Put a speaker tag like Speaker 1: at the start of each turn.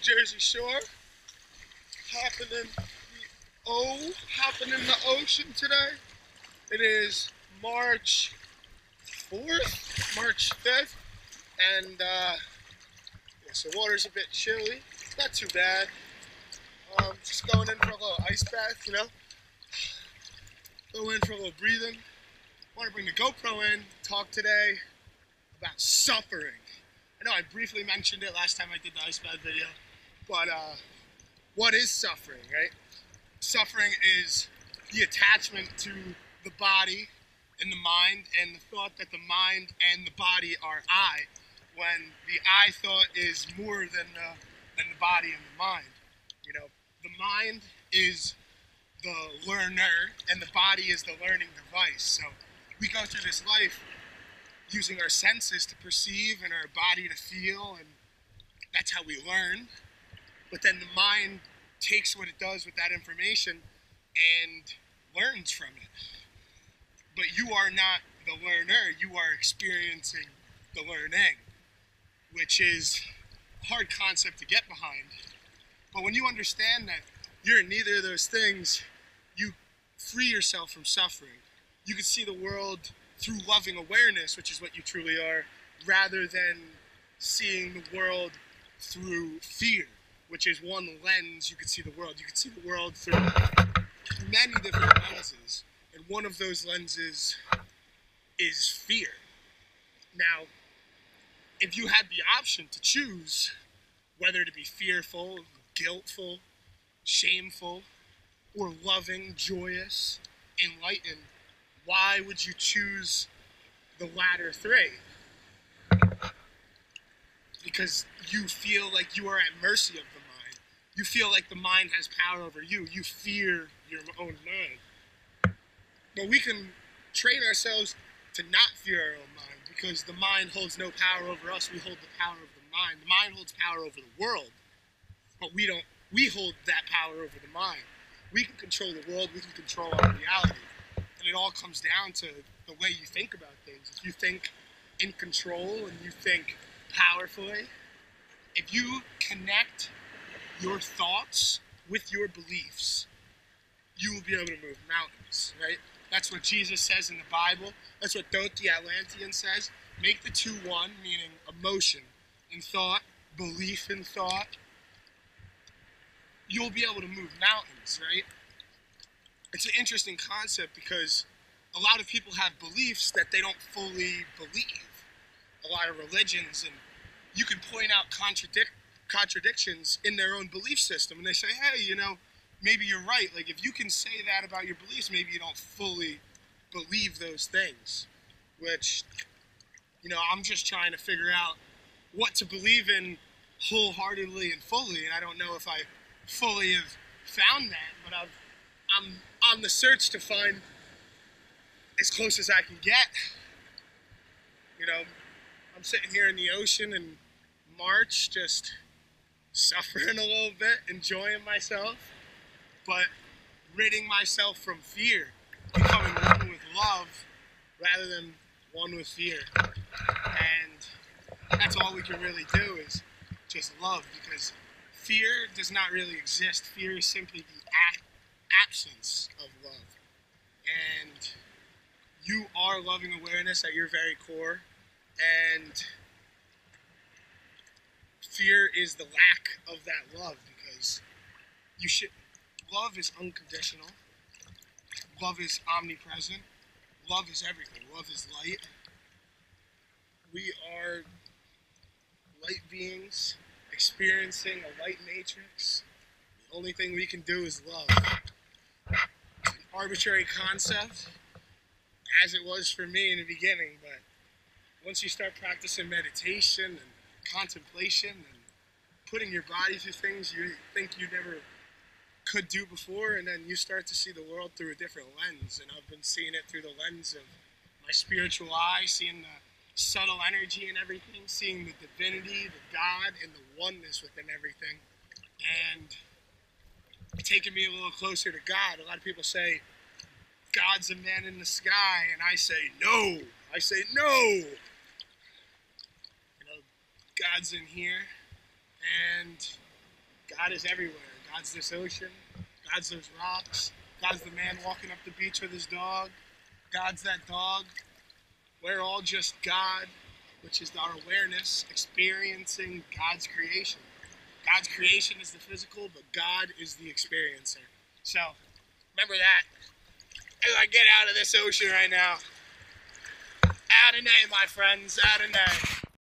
Speaker 1: Jersey Shore, hopping in the ocean today. It is March 4th, March 5th, and yeah, so water's a bit chilly. Not too bad. Just going in for a little ice bath, Go in for a little breathing. Want to bring the GoPro in, talk today about suffering. I know I briefly mentioned it last time I did the ice bath video, but what is suffering, right? Suffering is the attachment to the body and the mind, and the thought that the mind and the body are I, when the I thought is more than the body and the mind. The mind is the learner, and the body is the learning device. So we go through this life using our senses to perceive and our body to feel, and that's how we learn. But then the mind takes what it does with that information and learns from it. But you are not the learner, you are experiencing the learning, which is a hard concept to get behind. But when you understand that you're neither of those things, you free yourself from suffering. You can see the world through loving awareness, which is what you truly are, rather than seeing the world through fear, which is one lens you can see the world. You can see the world through many different lenses, and one of those lenses is fear. Now, if you had the option to choose whether to be fearful, guiltful, shameful, or loving, joyous, enlightened, why would you choose the latter three? Because you feel like you are at mercy of the mind. You feel like the mind has power over you. You fear your own mind. But we can train ourselves to not fear our own mind, because the mind holds no power over us. We hold the power of the mind. The mind holds power over the world, but we don't. We hold that power over the mind. We can control the world. We can control our reality. And it all comes down to the way you think about things. If you think in control and you think powerfully, if you connect your thoughts with your beliefs, you will be able to move mountains, right? That's what Jesus says in the Bible. That's what Thoth the Atlantean says. Make the two one, meaning emotion and thought, belief in thought. You'll be able to move mountains, right? It's an interesting concept because a lot of people have beliefs that they don't fully believe. A lot of religions, and you can point out contradictions in their own belief system, and they say, hey, maybe you're right. Like, if you can say that about your beliefs, maybe you don't fully believe those things, which, I'm just trying to figure out what to believe in wholeheartedly and fully, and I don't know if I fully have found that, but I'm on the search to find as close as I can get. I'm sitting here in the ocean in March, just suffering a little bit, enjoying myself, but ridding myself from fear, becoming one with love rather than one with fear. And that's all we can really do is just love, because fear does not really exist. Fear is simply the absence of love. And you are loving awareness at your very core, and fear is the lack of that love, because love is unconditional. Love is omnipresent. Love is everything. Love is light. We are light beings experiencing a light matrix. The only thing we can do is love. It's an arbitrary concept, as it was for me in the beginning, but once you start practicing meditation and contemplation and putting your body through things you think you never could do before, and then you start to see the world through a different lens. And I've been seeing it through the lens of my spiritual eye, seeing the subtle energy in everything, seeing the divinity, the God, and the oneness within everything, and taking me a little closer to God. A lot of people say God's a man in the sky, and I say no. I say no. God's in here, and God is everywhere. God's this ocean. God's those rocks. God's the man walking up the beach with his dog. God's that dog. We're all just God, which is our awareness, experiencing God's creation. God's creation is the physical, but God is the experiencer. So, remember that. As I get out of this ocean right now. Adonai, my friends, Adonai.